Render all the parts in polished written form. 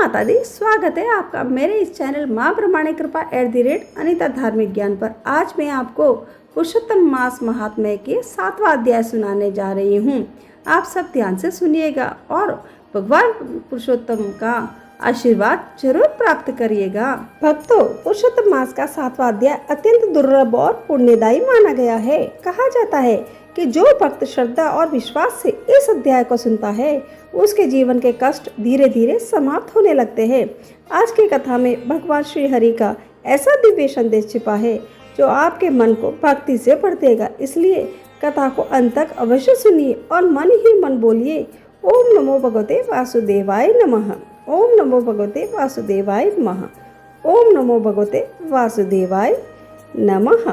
माता दी, स्वागत है आपका मेरे इस चैनल माँ ब्रह्मांड कृपा @अनिता धार्मिक ज्ञान पर। आज मैं आपको पुरुषोत्तम मास महात्म्य के 7वां अध्याय सुनाने जा रही हूँ। आप सब ध्यान से सुनिएगा और भगवान पुरुषोत्तम का आशीर्वाद जरूर प्राप्त करिएगा। भक्तों, पुरुषोत्तम मास का 7वां अध्याय अत्यंत दुर्लभ और पुण्यदायी माना गया है। कहा जाता है कि जो भक्त श्रद्धा और विश्वास से इस अध्याय को सुनता है उसके जीवन के कष्ट धीरे धीरे समाप्त होने लगते हैं। आज की कथा में भगवान श्री हरि का ऐसा दिव्य संदेश छिपा है जो आपके मन को भक्ति से भर देगा। इसलिए कथा को अंत तक अवश्य सुनिए और मन ही मन बोलिए, ओम नमो भगवते वासुदेवाय नमः, ओम नमो भगवते वासुदेवाय नमः, ओम नमो भगवते वासुदेवाय नमः।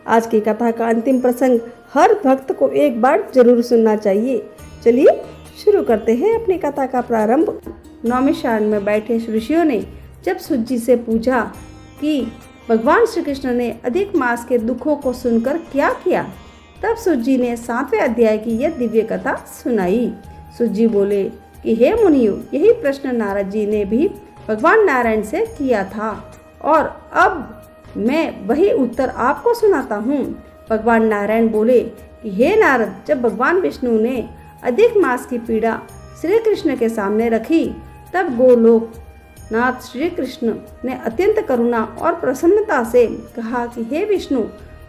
आज की कथा का अंतिम प्रसंग हर भक्त को एक बार जरूर सुनना चाहिए। चलिए शुरू करते हैं अपनी कथा का प्रारंभ। 9वें शरण में बैठे ऋषियों ने जब सूत जी से पूछा कि भगवान श्री कृष्ण ने अधिक मास के दुखों को सुनकर क्या किया, तब सूत जी ने 7वें अध्याय की यह दिव्य कथा सुनाई। सूत जी बोले कि हे मुनियों, यही प्रश्न नारद जी ने भी भगवान नारायण से किया था और अब मैं वही उत्तर आपको सुनाता हूँ। भगवान नारायण बोले कि हे नारद, जब भगवान विष्णु ने अधिक मास की पीड़ा श्री कृष्ण के सामने रखी, तब गोलोक नाथ श्री कृष्ण ने अत्यंत करुणा और प्रसन्नता से कहा कि हे विष्णु,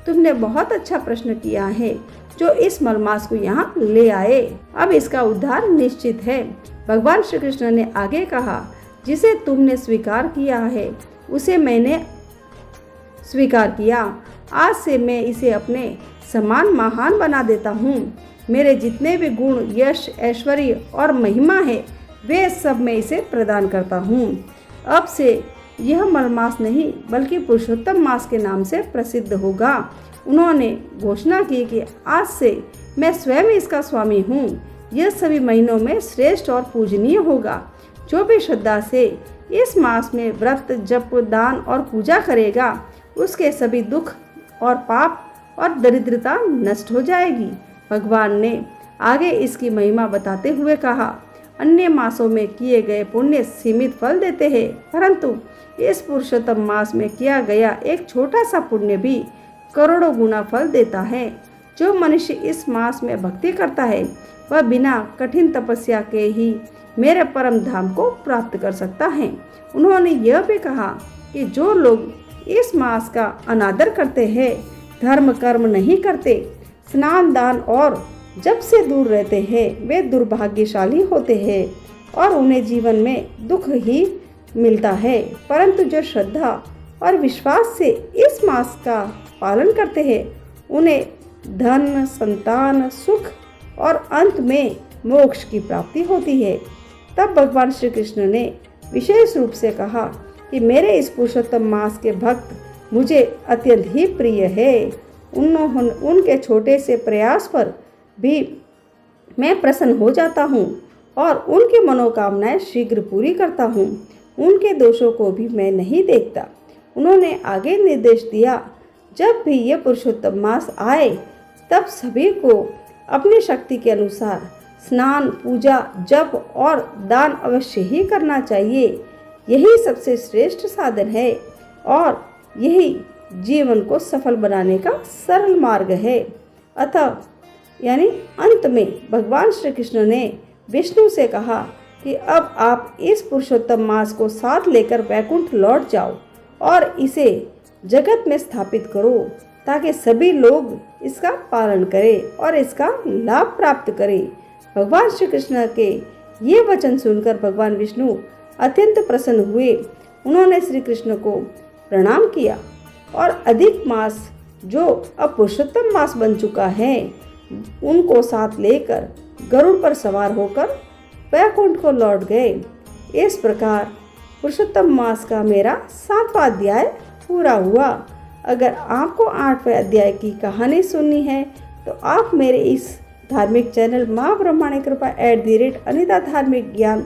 तुमने बहुत अच्छा प्रश्न किया है जो इस मलमास को यहाँ ले आए। अब इसका उद्धार निश्चित है। भगवान श्री कृष्ण ने आगे कहा, जिसे तुमने स्वीकार किया है उसे मैंने स्वीकार किया। आज से मैं इसे अपने समान महान बना देता हूँ। मेरे जितने भी गुण, यश, ऐश्वर्य और महिमा है वे सब मैं इसे प्रदान करता हूँ। अब से यह मलमास नहीं बल्कि पुरुषोत्तम मास के नाम से प्रसिद्ध होगा। उन्होंने घोषणा की कि आज से मैं स्वयं इसका स्वामी हूँ। यह सभी महीनों में श्रेष्ठ और पूजनीय होगा। जो भी श्रद्धा से इस मास में व्रत, जप, दान और पूजा करेगा उसके सभी दुख और पाप और दरिद्रता नष्ट हो जाएगी। भगवान ने आगे इसकी महिमा बताते हुए कहा, अन्य मासों में किए गए पुण्य सीमित फल देते हैं, परंतु इस पुरुषोत्तम मास में किया गया एक छोटा सा पुण्य भी करोड़ों गुना फल देता है। जो मनुष्य इस मास में भक्ति करता है वह बिना कठिन तपस्या के ही मेरे परम धाम को प्राप्त कर सकता है। उन्होंने यह भी कहा कि जो लोग इस मास का अनादर करते हैं, धर्म कर्म नहीं करते, स्नान दान और जप से दूर रहते हैं, वे दुर्भाग्यशाली होते हैं और उन्हें जीवन में दुख ही मिलता है। परंतु जो श्रद्धा और विश्वास से इस मास का पालन करते हैं उन्हें धन, संतान, सुख और अंत में मोक्ष की प्राप्ति होती है। तब भगवान श्री कृष्ण ने विशेष रूप से कहा कि मेरे इस पुरुषोत्तम मास के भक्त मुझे अत्यंत ही प्रिय है। उनके छोटे से प्रयास पर भी मैं प्रसन्न हो जाता हूँ और उनकी मनोकामनाएं शीघ्र पूरी करता हूँ। उनके दोषों को भी मैं नहीं देखता। उन्होंने आगे निर्देश दिया, जब भी यह पुरुषोत्तम मास आए तब सभी को अपनी शक्ति के अनुसार स्नान, पूजा, जप और दान अवश्य ही करना चाहिए। यही सबसे श्रेष्ठ साधन है और यही जीवन को सफल बनाने का सरल मार्ग है। अतः यानी अंत में भगवान श्री कृष्ण ने विष्णु से कहा कि अब आप इस पुरुषोत्तम मास को साथ लेकर वैकुंठ लौट जाओ और इसे जगत में स्थापित करो ताकि सभी लोग इसका पालन करें और इसका लाभ प्राप्त करें। भगवान श्री कृष्ण के ये वचन सुनकर भगवान विष्णु अत्यंत प्रसन्न हुए। उन्होंने श्री कृष्ण को प्रणाम किया और अधिक मास जो अब पुरुषोत्तम मास बन चुका है उनको साथ लेकर गरुड़ पर सवार होकर वैकुंठ को लौट गए। इस प्रकार पुरुषोत्तम मास का मेरा 7वां अध्याय पूरा हुआ। अगर आपको 8वें अध्याय की कहानी सुननी है तो आप मेरे इस धार्मिक चैनल माँ ब्रह्मांड कृपा @अनिता धार्मिक ज्ञान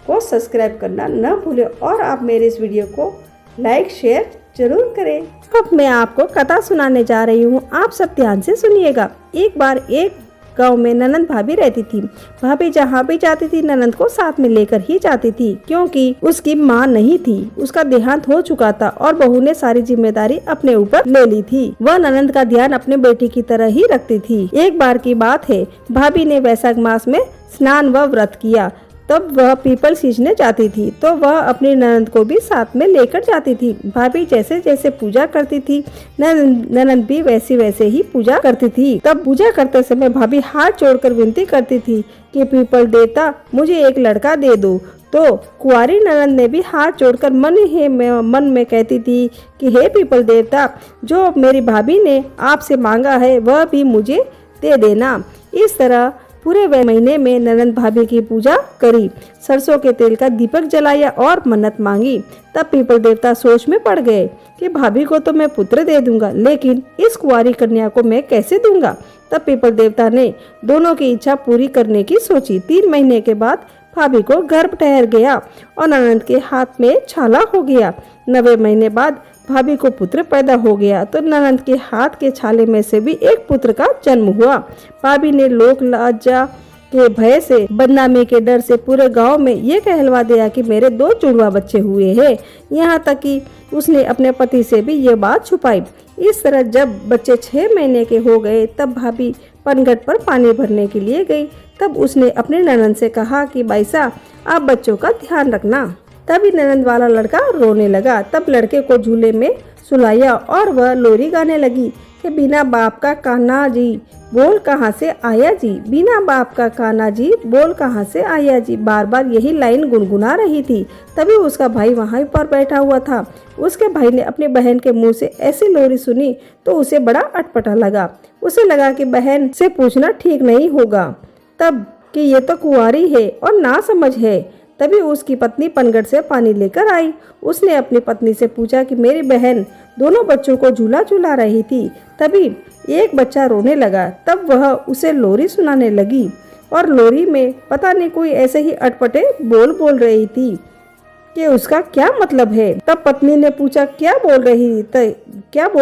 को सब्सक्राइब करना न भूलें और आप मेरे इस वीडियो को लाइक शेयर जरूर करें। अब मैं आपको कथा सुनाने जा रही हूँ। आप सब ध्यान से सुनिएगा। एक बार एक गांव में ननंद भाभी रहती थी। भाभी जहाँ भी जाती थी ननंद को साथ में लेकर ही जाती थी, क्योंकि उसकी माँ नहीं थी, उसका देहांत हो चुका था और बहू ने सारी जिम्मेदारी अपने ऊपर ले ली थी। वह ननंद का ध्यान अपने बेटी की तरह ही रखती थी। एक बार की बात है, भाभी ने वैशाख मास में स्नान व व्रत किया। तब वह पीपल सींचने जाती थी तो वह अपनी ननंद को भी साथ में लेकर जाती थी। भाभी जैसे जैसे पूजा करती थी ननंद भी वैसे वैसे ही पूजा करती थी। तब पूजा करते समय भाभी हाथ जोड़कर विनती करती थी कि पीपल देवता मुझे एक लड़का दे दो। तो कुंवारी ननंद ने भी हाथ जोड़कर मन में कहती थी कि हे पीपल देवता, जो मेरी भाभी ने आपसे मांगा है वह भी मुझे दे देना। इस तरह पूरे महीने में ननंद भाभी की पूजा करी, सरसों के तेल का दीपक जलाया और मन्नत मांगी। तब पीपल देवता सोच में पड़ गए कि भाभी को तो मैं पुत्र दे दूंगा, लेकिन इस कुंवारी कन्या को मैं कैसे दूंगा। तब पीपल देवता ने दोनों की इच्छा पूरी करने की सोची। 3 महीने के बाद भाभी को गर्भ ठहर गया और ननंद के हाथ में छाला हो गया। 9वें महीने बाद भाभी को पुत्र पैदा हो गया तो ननंद के हाथ के छाले में से भी एक पुत्र का जन्म हुआ। भाभी ने लोक लज्जा के भय से, बदनामी के डर से पूरे गांव में ये कहलवा दिया कि मेरे 2 जुड़वा बच्चे हुए हैं। यहाँ तक कि उसने अपने पति से भी ये बात छुपाई। इस तरह जब बच्चे 6 महीने के हो गए तब भाभी पनघट पर पानी भरने के लिए गई। तब उसने अपने ननंद से कहा कि बाईसा, आप बच्चों का ध्यान रखना। तभी ननंद वाला लड़का रोने लगा। तब लड़के को झूले में सुलाया और वह लोरी गाने लगी कि बिना बाप का कान्हा जी बोल कहाँ से आया जी, बिना बाप का कान्हा जी बोल कहाँ से आया जी। बार बार यही लाइन गुनगुना रही थी। तभी उसका भाई वहाँ पर बैठा हुआ था। उसके भाई ने अपनी बहन के मुंह से ऐसी लोरी सुनी तो उसे बड़ा अटपटा लगा। उसे लगा कि बहन से पूछना ठीक नहीं होगा तब कि ये तो कुंवारी है और ना समझ है। तभी उसकी पत्नी पनघट से पानी लेकर आई। उसने अपनी पत्नी से पूछा कि मेरी बहन दोनों बच्चों को झूला झूला रही थी, तभी एक बच्चा रोने लगा। तब वह उसे लोरी सुनाने लगी और लोरी में पता नहीं कोई ऐसे ही अटपटे बोल रही थी कि उसका क्या मतलब है। तब पत्नी ने पूछा क्या बोल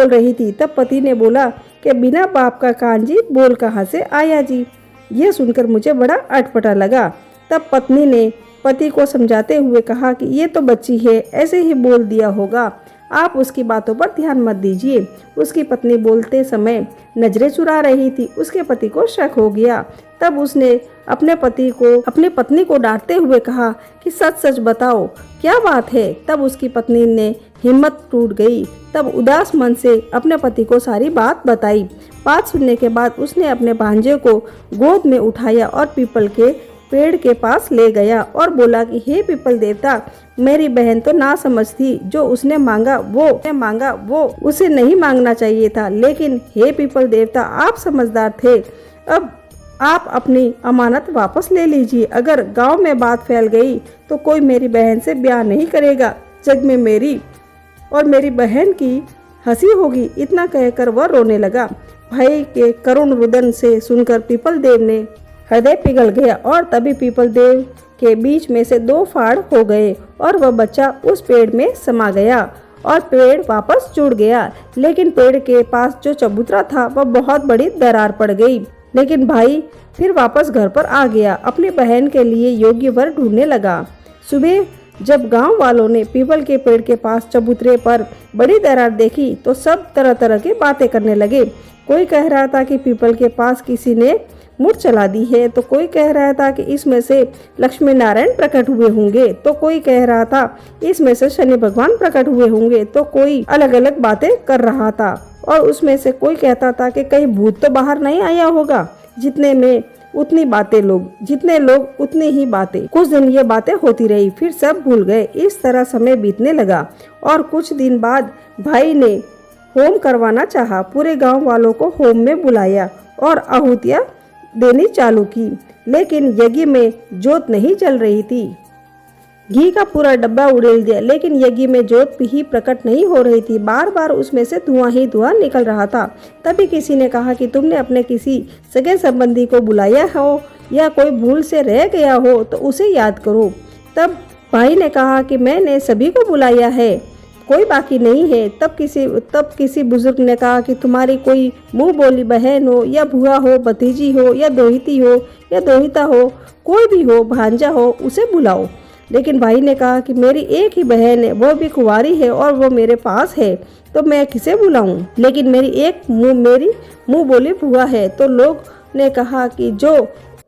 रही थी। तब पति ने बोला कि बिना बाप का कान जी बोल कहाँ से आया जी। ये सुनकर मुझे बड़ा अटपटा लगा। तब पत्नी ने पति को समझाते हुए कहा कि ये तो बच्ची है, ऐसे ही बोल दिया होगा, आप उसकी बातों पर ध्यान मत दीजिए। उसकी पत्नी बोलते समय नजरें चुरा रही थी। उसके पति को शक हो गया। तब उसने अपने पत्नी को डांटते हुए कहा कि सच सच बताओ क्या बात है। तब उसकी पत्नी ने हिम्मत टूट गई। तब उदास मन से अपने पति को सारी बात बताई। बात सुनने के बाद उसने अपने भांजे को गोद में उठाया और पीपल के पेड़ के पास ले गया और बोला कि हे पीपल देवता, मेरी बहन तो ना समझ थी, जो उसने मांगा वो उसे नहीं मांगना चाहिए था, लेकिन हे पीपल देवता आप समझदार थे। अब आप अपनी अमानत वापस ले लीजिए। अगर गांव में बात फैल गई तो कोई मेरी बहन से ब्याह नहीं करेगा। जग में मेरी और मेरी बहन की हंसी होगी। इतना कहकर वह रोने लगा। भाई के करुण रुदन से सुनकर पीपल देव ने हृदय पिघल गया और तभी पीपल देव के बीच में से 2 फाड़ हो गए और वह बच्चा उस पेड़ में समा गया और पेड़ वापस जुड़ गया। लेकिन पेड़ के पास जो चबूतरा था वह बहुत बड़ी दरार पड़ गई। लेकिन भाई फिर वापस घर पर आ गया, अपनी बहन के लिए योग्य वर ढूंढने लगा। सुबह जब गांव वालों ने पीपल के पेड़ के पास चबूतरे पर बड़ी दरार देखी तो सब तरह तरह की बातें करने लगे। कोई कह रहा था कि पीपल के पास किसी ने मुड़ चला दी है, तो कोई कह रहा था कि इसमें से लक्ष्मी नारायण प्रकट हुए होंगे, तो कोई कह रहा था इसमें से शनि भगवान प्रकट हुए होंगे, तो कोई अलग अलग बातें कर रहा था। और उसमें से कोई कहता था कि कहीं भूत तो बाहर नहीं आया होगा। जितने लोग उतनी ही बातें। कुछ दिन ये बातें होती रही, फिर सब भूल गए। इस तरह समय बीतने लगा और कुछ दिन बाद भाई ने होम करवाना चाहा। पूरे गांव वालों को होम में बुलाया और आहुतियां देनी चालू की, लेकिन यज्ञ में जोत नहीं जल रही थी। घी का पूरा डब्बा उड़ेल दिया, लेकिन यज्ञ में जोत ही प्रकट नहीं हो रही थी। बार बार उसमें से धुआं ही धुआं निकल रहा था। तभी किसी ने कहा कि तुमने अपने किसी सगे संबंधी को बुलाया हो या कोई भूल से रह गया हो तो उसे याद करो। तब भाई ने कहा कि मैंने सभी को बुलाया है, कोई बाकी नहीं है। तब किसी बुजुर्ग ने कहा कि तुम्हारी कोई मुंह बोली बहन हो या भुआ हो, भतीजी हो या दोहिती हो या दोहिता हो, कोई भी हो, भांजा हो, उसे बुलाओ। लेकिन भाई ने कहा कि मेरी एक ही बहन है, वो भी कुंवारी है और वो मेरे पास है, तो मैं किसे बुलाऊं? लेकिन मेरी मुंह बोली भुआ है। तो लोग ने कहा कि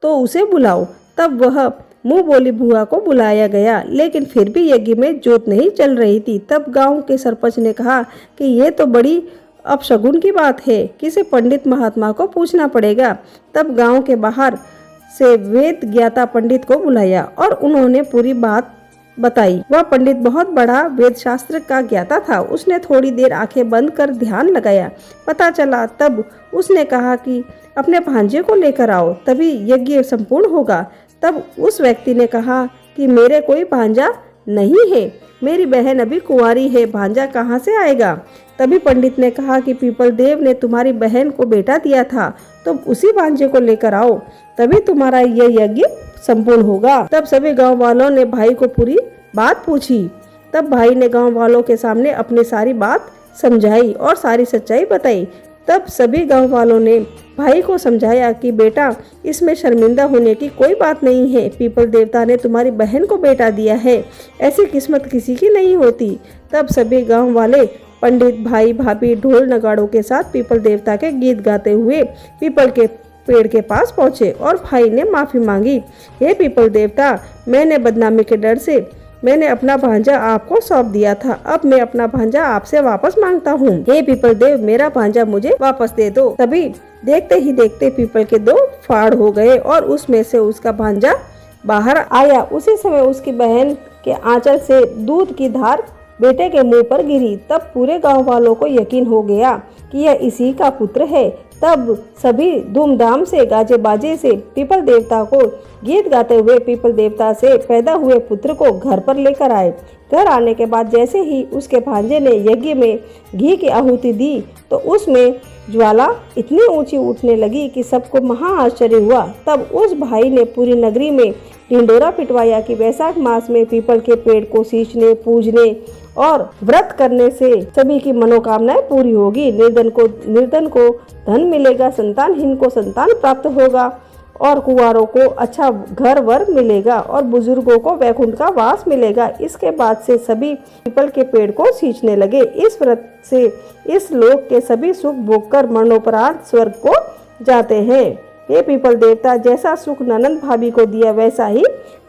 तो उसे बुलाओ। तब वह मुंह बोली भुआ को बुलाया गया, लेकिन फिर भी यज्ञ में जोत नहीं चल रही थी। तब गांव के सरपंच ने कहा कि ये तो बड़ी अपशगुन की बात है, किसी पंडित महात्मा को पूछना पड़ेगा। तब गांव के बाहर से वेद ज्ञाता पंडित को बुलाया और उन्होंने पूरी बात बताई। वह पंडित बहुत बड़ा वेद शास्त्र का ज्ञाता था। उसने थोड़ी देर आंखें बंद कर ध्यान लगाया। पता चला। तब उसने कहा कि अपने भांजे को लेकर आओ, तभी यज्ञ संपूर्ण होगा। तब उस व्यक्ति ने कहा कि मेरे कोई भांजा नहीं है, मेरी बहन अभी कुंवारी है, भांजा कहाँ से आएगा? तभी पंडित ने कहा कि पीपल देव ने तुम्हारी बहन को बेटा दिया था, तो उसी भांजे को लेकर आओ, तभी तुम्हारा यह यज्ञ संपूर्ण होगा। तब सभी गांव वालों ने भाई को पूरी बात पूछी। तब भाई ने गांव वालों के सामने अपनी सारी बात समझाई और सारी सच्चाई बताई। तब सभी गांव वालों ने भाई को समझाया कि बेटा, इसमें शर्मिंदा होने की कोई बात नहीं है। पीपल देवता ने तुम्हारी बहन को बेटा दिया है, ऐसी किस्मत किसी की नहीं होती। तब सभी गांव वाले पंडित, भाई भाभी ढोल नगाड़ों के साथ पीपल देवता के गीत गाते हुए पीपल के पेड़ के पास पहुंचे और भाई ने माफी मांगी। हे पीपल देवता, मैंने बदनामी के डर से मैंने अपना भांजा आपको सौंप दिया था, अब मैं अपना भांजा आपसे वापस मांगता हूँ। हे पीपल देव, मेरा भांजा मुझे वापस दे दो। तभी देखते ही देखते पीपल के 2 फाड़ हो गए और उसमें से उसका भांजा बाहर आया। उसी समय उसकी बहन के आंचल से दूध की धार बेटे के मुंह पर गिरी। तब पूरे गांव वालों को यकीन हो गया कि यह इसी का पुत्र है। तब सभी धूमधाम से गाजे बाजे से पीपल देवता को गीत गाते हुए पीपल देवता से पैदा हुए पुत्र को घर पर लेकर आए। घर आने के बाद जैसे ही उसके भांजे ने यज्ञ में घी की आहुति दी तो उसमें ज्वाला इतनी ऊंची उठने लगी कि सबको महा आश्चर्य हुआ। तब उस भाई ने पूरी नगरी में ढिंडोरा पिटवाया कि वैशाख मास में पीपल के पेड़ को सींचने, पूजने और व्रत करने से सभी की मनोकामनाएं पूरी होगी। निर्धन को धन मिलेगा, संतानहीन को संतान प्राप्त होगा और कुंवारों को अच्छा घर वर मिलेगा और बुजुर्गों को वैकुंठ का वास मिलेगा। इसके बाद से सभी पीपल के पेड़ को सींचने लगे। इस व्रत से इस लोक के सभी सुख भोगकर मरणोपरांत स्वर्ग को जाते हैं। हे पीपल देवता, जैसा सुख ननंद भाभी को दिया वैसा ही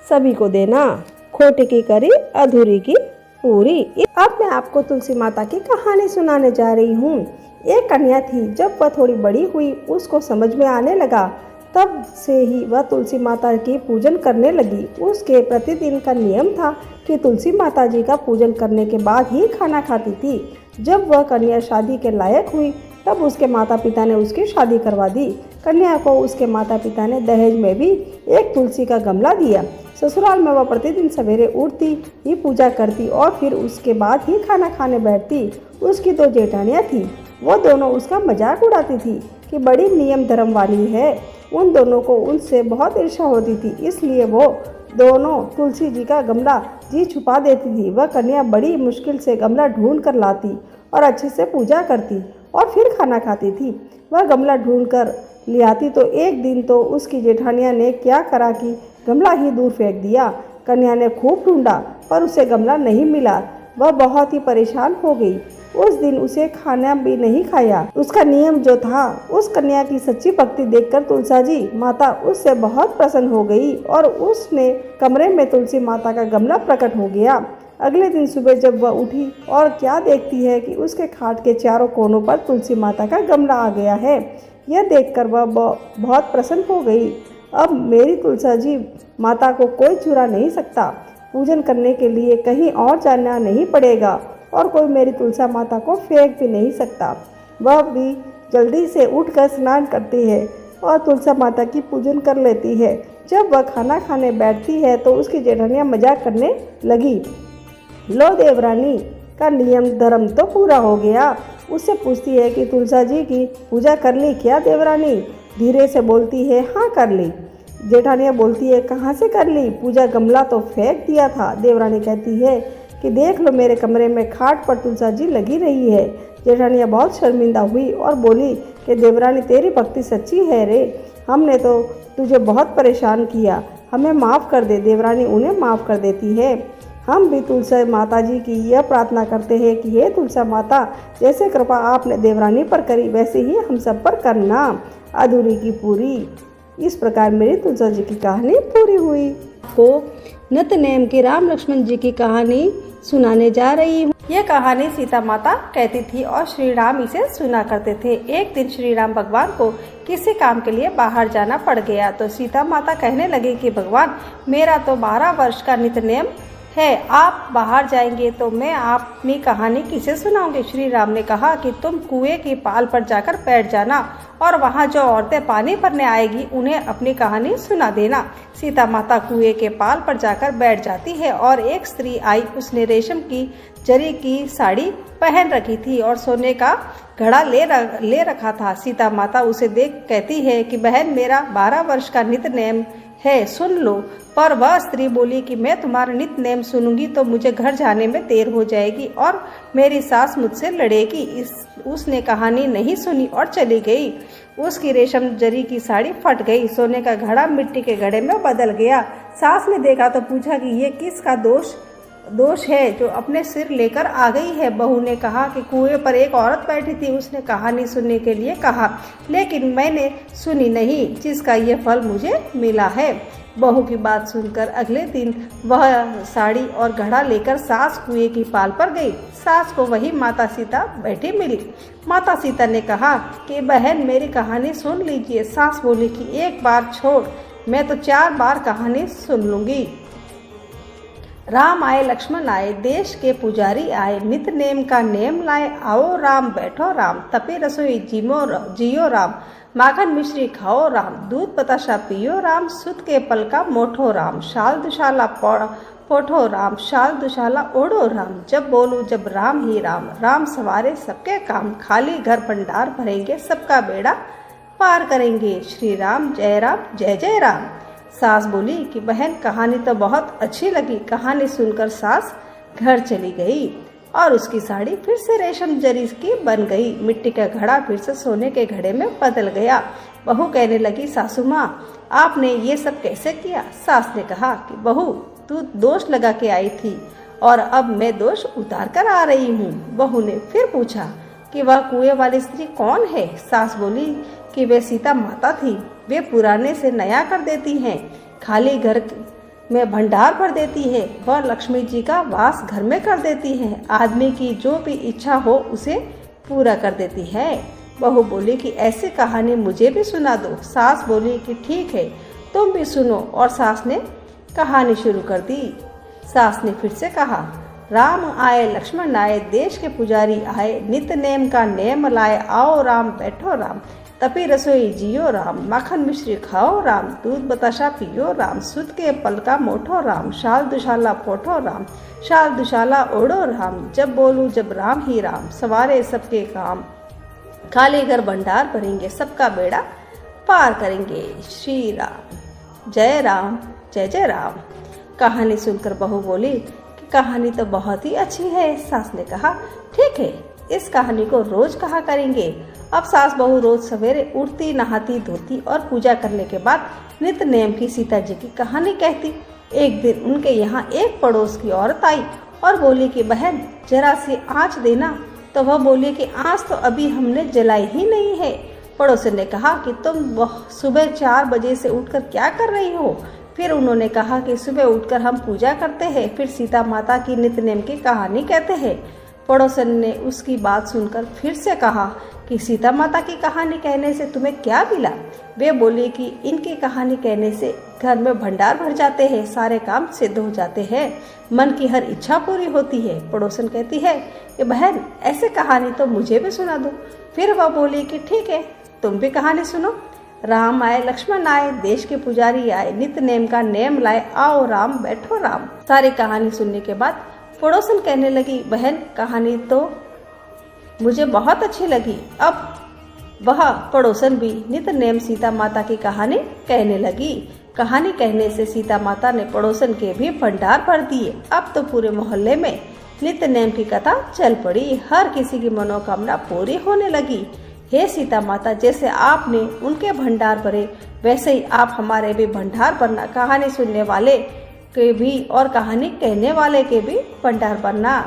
सभी को देना। खोटी की करी अधूरी की पूरी। अब मैं आपको तुलसी माता की कहानी सुनाने जा रही हूँ। एक कन्या थी, जब वह थोड़ी बड़ी हुई उसको समझ में आने लगा, तब से ही वह तुलसी माता की पूजन करने लगी। उसके प्रतिदिन का नियम था कि तुलसी माता जी का पूजन करने के बाद ही खाना खाती थी। जब वह कन्या शादी के लायक हुई तब उसके माता पिता ने उसकी शादी करवा दी। कन्या को उसके माता पिता ने दहेज में भी एक तुलसी का गमला दिया। ससुराल में वह प्रतिदिन सवेरे उठती ही पूजा करती और फिर उसके बाद ही खाना खाने बैठती। उसकी 2 जेठानियाँ थीं, वो दोनों उसका मजाक उड़ाती थी कि बड़ी नियम धर्म वाली है। उन दोनों को उनसे बहुत ईर्ष्या होती थी, इसलिए वो दोनों तुलसी जी का गमला जी छुपा देती थी। वह कन्या बड़ी मुश्किल से गमला ढूंढ कर लाती और अच्छे से पूजा करती और फिर खाना खाती थी। वह गमला ढूंढ कर ले आती तो एक दिन तो उसकी जेठानियाँ ने क्या करा कि गमला ही दूर फेंक दिया। कन्या ने खूब ढूंढा पर उसे गमला नहीं मिला। वह बहुत ही परेशान हो गई। उस दिन उसे खाना भी नहीं खाया। उसका नियम जो था, उस कन्या की सच्ची भक्ति देखकर तुलसा जी माता उससे बहुत प्रसन्न हो गई और उसने कमरे में तुलसी माता का गमला प्रकट हो गया। अगले दिन सुबह जब वह उठी और क्या देखती है कि उसके खाट के चारों कोनों पर तुलसी माता का गमला आ गया है। यह देखकर वह बहुत प्रसन्न हो गई। अब मेरी तुलसा जी माता को कोई चुरा नहीं सकता। पूजन करने के लिए कहीं और जाना नहीं पड़ेगा और कोई मेरी तुलसा माता को फेंक भी नहीं सकता। वह भी जल्दी से उठकर स्नान करती है और तुलसा माता की पूजन कर लेती है। जब वह खाना खाने बैठती है तो उसकी जेठानियाँ मजाक करने लगी। लो देवरानी का नियम धर्म तो पूरा हो गया। उससे पूछती है कि तुलसा जी की पूजा कर ली क्या देवरानी? धीरे से बोलती है हाँ कर ली। जेठानियाँ बोलती है कहाँ से कर ली? पूजा गमला तो फेंक दिया था। देवरानी कहती है कि देख लो मेरे कमरे में खाट पर तुलसा जी लगी रही है। जेठानिया बहुत शर्मिंदा हुई और बोली कि देवरानी तेरी भक्ति सच्ची है रे, हमने तो तुझे बहुत परेशान किया, हमें माफ़ कर दे। देवरानी उन्हें माफ़ कर देती है। हम भी तुलसा माता जी की यह प्रार्थना करते हैं कि हे तुलसा माता, जैसे कृपा आपने देवरानी पर करी वैसे ही हम सब पर करना, अधूरी की पूरी। इस प्रकार मेरी तुलसा जी की कहानी पूरी हुई। को नित्यनेम की राम लक्ष्मण जी की कहानी सुनाने जा रही हूँ। यह कहानी सीता माता कहती थी और श्री राम इसे सुना करते थे। एक दिन श्री राम भगवान को किसी काम के लिए बाहर जाना पड़ गया तो सीता माता कहने लगी कि भगवान, मेरा तो 12 वर्ष का नित्यनेम है, आप बाहर जाएंगे तो मैं अपनी कहानी किसे सुनाऊंगी। श्री राम ने कहा कि तुम कुएं की पाल पर जाकर बैठ जाना और वहां जो औरतें पानी भरने आएगी उन्हें अपनी कहानी सुना देना। सीता माता कुएं के पाल पर जाकर बैठ जाती है और एक स्त्री आई, उसने रेशम की जरी की साड़ी पहन रखी थी और सोने का घड़ा ले रखा था। सीता माता उसे देख कहती है कि बहन, मेरा 12 वर्ष का नित्यनेम है, सुन लो। पर वह स्त्री बोली कि मैं तुम्हारा नित्यनेम सुनूंगी तो मुझे घर जाने में देर हो जाएगी और मेरी सास मुझसे लड़ेगी। उसने कहानी नहीं सुनी और चली गई। उसकी रेशम जरी की साड़ी फट गई, सोने का घड़ा मिट्टी के घड़े में बदल गया। सास ने देखा तो पूछा कि ये किसका दोष है जो अपने सिर लेकर आ गई है। बहू ने कहा कि कुएं पर एक औरत बैठी थी, उसने कहानी सुनने के लिए कहा, लेकिन मैंने सुनी नहीं, जिसका ये फल मुझे मिला है। बहू की बात सुनकर अगले दिन वह साड़ी और घड़ा लेकर सास कुएं की पाल पर गई। सास को वही माता सीता बैठी मिली। माता सीता ने कहा कि बहन, मेरी कहानी सुन लीजिए। सास बोली कि एक बार छोड़, मैं तो 4 बार कहानी सुन लूंगी। राम आए लक्ष्मण आए, देश के पुजारी आए, नित नेम का नेम लाए, आओ राम बैठो राम, तपे रसोई जियो राम, माखन मिश्री खाओ राम, दूध बताशा पियो राम, सुत के पल का मोठो राम, शाल दुशाला पोठो राम, शाल दुशाला ओढ़ो राम, जब बोलू जब राम ही राम, राम सवारे सबके काम, खाली घर भंडार भरेंगे, सबका बेड़ा पार करेंगे, श्री राम जय जय राम। सास बोली कि बहन, कहानी तो बहुत अच्छी लगी। कहानी सुनकर सास घर चली गई और उसकी साड़ी फिर से रेशम जरी की बन गई। मिट्टी का घड़ा फिर से सोने के घड़े में बदल गया। बहू कहने लगी, सासू माँ, आपने ये सब कैसे किया। सास ने कहा कि बहू, तू दोष लगा के आई थी और अब मैं दोष उतार कर आ रही हूँ। बहू ने फिर पूछा कि वह कुएं वाली स्त्री कौन है। सास बोली कि वे सीता माता थी, वे पुराने से नया कर देती हैं, खाली घर में भंडार भर देती है, वह लक्ष्मी जी का वास घर में कर देती है, आदमी की जो भी इच्छा हो उसे पूरा कर देती है। बहू बोली कि ऐसी कहानी मुझे भी सुना दो। सास बोली कि ठीक है, तुम भी सुनो, और सास ने कहानी शुरू कर दी। सास ने फिर से कहा, राम आए लक्ष्मण आए, देश के पुजारी आए, नित नेम का नेम लाए, आओ राम बैठो राम, तपी रसोई जियो राम, माखन मिश्री खाओ राम, दूध बताशा पियो राम, सुत के पल का मोठो राम, शाल दुशाला पोठो राम, शाल दुशाला ओढ़ो राम, जब बोलू जब राम ही राम, सवारे सबके काम, खाली घर भंडार भरेंगे, सबका बेड़ा पार करेंगे, श्री राम जय जय राम। कहानी सुनकर बहू बोली कि कहानी तो बहुत ही अच्छी है। सास ने कहा, ठीक है, इस कहानी को रोज कहा करेंगे। अब सास बहू रोज सवेरे उठती, नहाती धोती और पूजा करने के बाद नित्य नेम की सीता जी की कहानी कहती। एक दिन उनके यहाँ एक पड़ोस की औरत आई और बोली कि बहन, जरा सी आँच देना। तो वह बोली कि आँच तो अभी हमने जलाई ही नहीं है। पड़ोसन ने कहा कि तुम सुबह 4 बजे से उठकर क्या कर रही हो। फिर उन्होंने कहा कि सुबह उठकर हम पूजा करते हैं, फिर सीता माता की नित्य नेम की कहानी कहते हैं। पड़ोसन ने उसकी बात सुनकर फिर से कहा कि सीता माता की कहानी कहने से तुम्हें क्या मिला। वे बोले कि इनकी कहानी कहने से घर में भंडार भर जाते हैं, सारे काम सिद्ध हो जाते हैं, मन की हर इच्छा पूरी होती है। पड़ोसन कहती है कि बहन, ऐसे कहानी तो मुझे भी सुना दो। फिर वह बोली कि ठीक है, तुम भी कहानी सुनो। राम आए लक्ष्मण आए, देश के पुजारी आए, नित्य नेम का नेम लाए, आओ राम बैठो राम। सारी कहानी सुनने के बाद पड़ोसन कहने लगी, बहन, कहानी तो मुझे बहुत अच्छी लगी। अब वह पड़ोसन भी नित्य नेम सीता माता की कहानी कहने लगी। कहानी कहने से सीता माता ने पड़ोसन के भी भंडार भर दिए। अब तो पूरे मोहल्ले में नित्य नेम की कथा चल पड़ी। हर किसी की मनोकामना पूरी होने लगी। हे सीता माता, जैसे आपने उनके भंडार भरे वैसे ही आप हमारे भी भंडार भरना। कहानी सुनने वाले के भी और कहानी कहने वाले के भी भंडार भरना।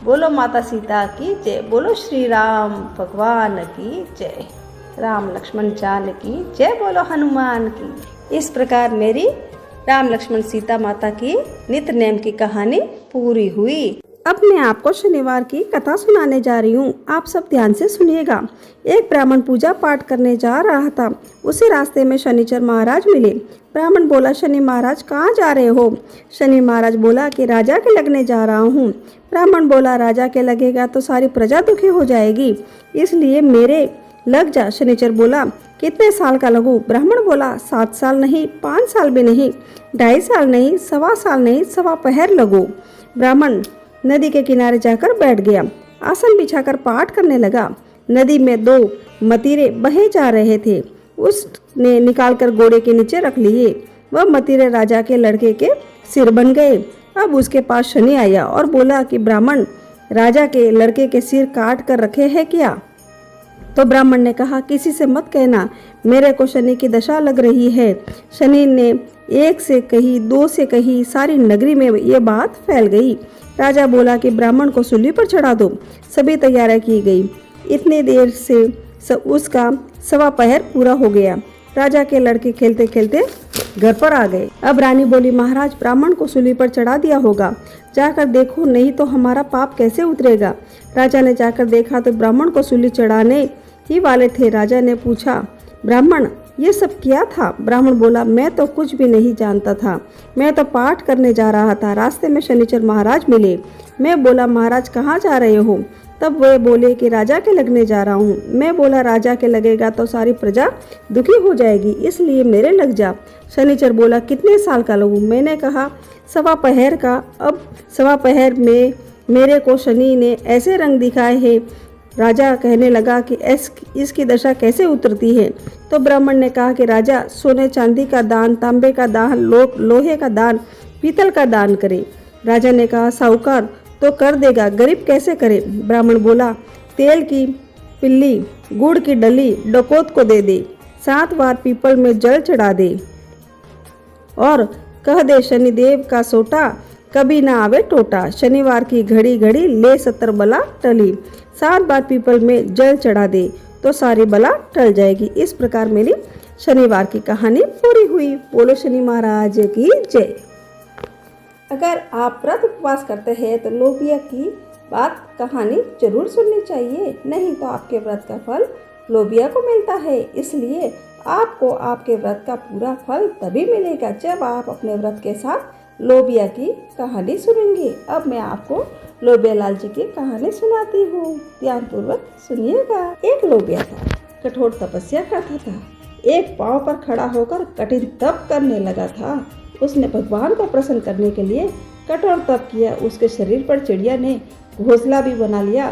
बोलो माता सीता की जय। बोलो श्री राम भगवान की जय। राम लक्ष्मण जान की जय। बोलो हनुमान की। इस प्रकार मेरी राम लक्ष्मण सीता माता की नित्य नेम की कहानी पूरी हुई। अब मैं आपको शनिवार की कथा सुनाने जा रही हूँ। आप सब ध्यान से सुनिएगा। एक ब्राह्मण पूजा पाठ करने जा रहा था। उसी रास्ते में शनिचर महाराज मिले। ब्राह्मण बोला, शनि महाराज कहाँ जा रहे हो? शनि महाराज बोला कि राजा के लगने जा रहा हूँ। ब्राह्मण बोला, राजा के लगेगा तो सारी प्रजा दुखी हो जाएगी, इसलिए मेरे लग जा। शनिचर बोला, कितने साल का लगूं? ब्राह्मण बोला, 7 साल नहीं, 5 साल भी नहीं, 2.5 साल नहीं, 1.25 साल नहीं, 1.25 पहर लगो। ब्राह्मण नदी के किनारे जाकर बैठ गया। आसन बिछाकर पाठ करने लगा। नदी में 2 मतीरे बहे जा रहे थे। उसने निकालकर घोड़े के नीचे रख लिए। वह मतीरे राजा के लड़के के सिर बन गए। अब उसके पास शनि आया और बोला कि ब्राह्मण, राजा के लड़के के सिर काट कर रखे हैं क्या? तो ब्राह्मण ने कहा, किसी से मत कहना, मेरे को शनि की दशा लग रही है। शनि ने 1 से कही, 2 से कही, सारी नगरी में ये बात फैल गई। राजा बोला कि ब्राह्मण को सूली पर चढ़ा दो। सभी तैयारियां की गई। इतनी देर से उसका 1.25 पहर पूरा हो गया। राजा के लड़के खेलते खेलते घर पर आ गए। अब रानी बोली, महाराज, ब्राह्मण को सूली पर चढ़ा दिया होगा, जाकर देखो, नहीं तो हमारा पाप कैसे उतरेगा। राजा ने जाकर देखा तो ब्राह्मण को सूली चढ़ाने ही वाले थे। राजा ने पूछा, ब्राह्मण, ये सब क्या था? ब्राह्मण बोला, मैं तो कुछ भी नहीं जानता था, मैं तो पाठ करने जा रहा था। रास्ते में शनिचर महाराज मिले। मैं बोला, महाराज कहाँ जा रहे हो? तब वे बोले कि राजा के लगने जा रहा हूँ। मैं बोला, राजा के लगेगा तो सारी प्रजा दुखी हो जाएगी, इसलिए मेरे लग जा। शनिचर बोला, कितने साल का लगूं? मैंने कहा, 1.25 पहर का। अब 1.25 पहर में मेरे को शनि ने ऐसे रंग दिखाए हैं। राजा कहने लगा कि इसकी दशा कैसे उतरती है? तो ब्राह्मण ने कहा कि राजा सोने चांदी का दान, तांबे का दान, लोहे का दान, पीतल का दान करे। राजा ने कहा, साहूकार तो कर देगा, गरीब कैसे करे? ब्राह्मण बोला, तेल की पिल्ली, गुड़ की डली डकौत को दे दे, 7 बार पीपल में जल चढ़ा दे और कह दे, शनिदेव का सोटा कभी ना आवे टोटा। शनिवार की घड़ी घड़ी ले 70 बला टली, 7 बार पीपल में जल चढ़ा दे तो सारी बला टल जाएगी। इस प्रकार मेरी शनिवार की कहानी पूरी हुई। बोलो शनि महाराज की जय। अगर आप व्रत उपवास करते हैं तो लोबिया की बात कहानी जरूर सुननी चाहिए, नहीं तो आपके व्रत का फल लोबिया को मिलता है। इसलिए आपको आपके व्रत का पूरा फल तभी मिलेगा जब आप अपने व्रत के साथ लोबिया की कहानी सुनेंगे। अब मैं आपको लोबिया लाल जी की कहानी सुनाती हूँ, ध्यानपूर्वक सुनिएगा। एक लोबिया था, कठोर तपस्या करता था। एक पांव पर खड़ा होकर कठिन तप करने लगा था। उसने भगवान को प्रसन्न करने के लिए कठोर तप किया। उसके शरीर पर चिड़िया ने घोंसला भी बना लिया।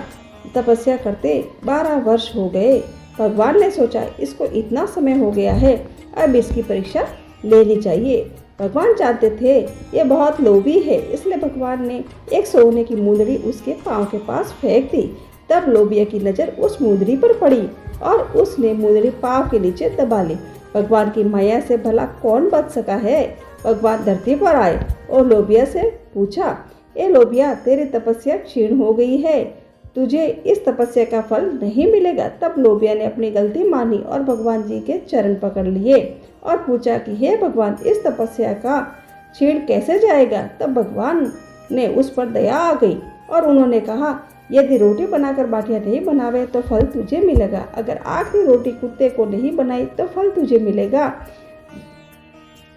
तपस्या करते 12 वर्ष हो गए। भगवान ने सोचा, इसको इतना समय हो गया है, अब इसकी परीक्षा लेनी चाहिए। भगवान जानते थे ये बहुत लोभी है, इसलिए भगवान ने एक सोने की मुंदरी उसके पांव के पास फेंक दी। तब लोबिया की नज़र उस मुंदरी पर पड़ी और उसने मुंदरी पांव के नीचे दबा ली। भगवान की माया से भला कौन बच सका है? भगवान धरती पर आए और लोबिया से पूछा, ए लोबिया, तेरी तपस्या क्षीण हो गई है, तुझे इस तपस्या का फल नहीं मिलेगा। तब लोबिया ने अपनी गलती मानी और भगवान जी के चरण पकड़ लिए और पूछा कि हे भगवान, इस तपस्या का क्षीण कैसे जाएगा? तब भगवान ने उस पर दया आ गई और उन्होंने कहा, यदि रोटी बनाकर बाटियां नहीं बनावे तो फल तुझे मिलेगा, अगर आखिरी रोटी कुत्ते को नहीं बनाई तो फल तुझे मिलेगा,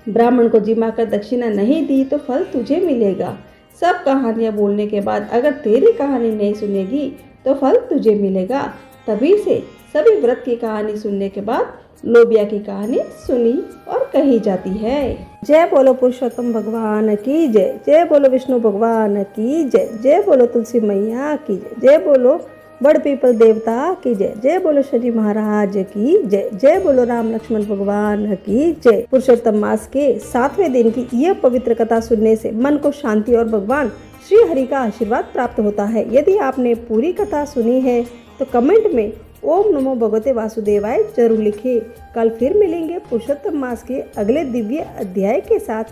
ब्राह्मण को जिमा कर दक्षिणा नहीं दी तो फल तुझे मिलेगा। सब कहानियाँ बोलने के बाद अगर तेरी कहानी नहीं सुनेगी तो फल तुझे मिलेगा। तभी से सभी व्रत की कहानी सुनने के बाद लोबिया की कहानी सुनी और कही जाती है। जय बोलो पुरुषोत्तम भगवान की जय। जय बोलो विष्णु भगवान की जय। जय बोलो तुलसी मैया की जय। जय बोलो बड़ पीपल देवता की जय। जय बोलो शनि महाराज की जय। जय बोलो राम लक्ष्मण भगवान की जय। पुरुषोत्तम मास के 7वें दिन की यह पवित्र कथा सुनने से मन को शांति और भगवान श्री हरि का आशीर्वाद प्राप्त होता है। यदि आपने पूरी कथा सुनी है तो कमेंट में ओम नमो भगवते वासुदेवाय जरूर लिखें। कल फिर मिलेंगे पुरुषोत्तम मास के अगले दिव्य अध्याय के साथ।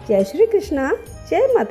जय श्री कृष्णा, जय माता।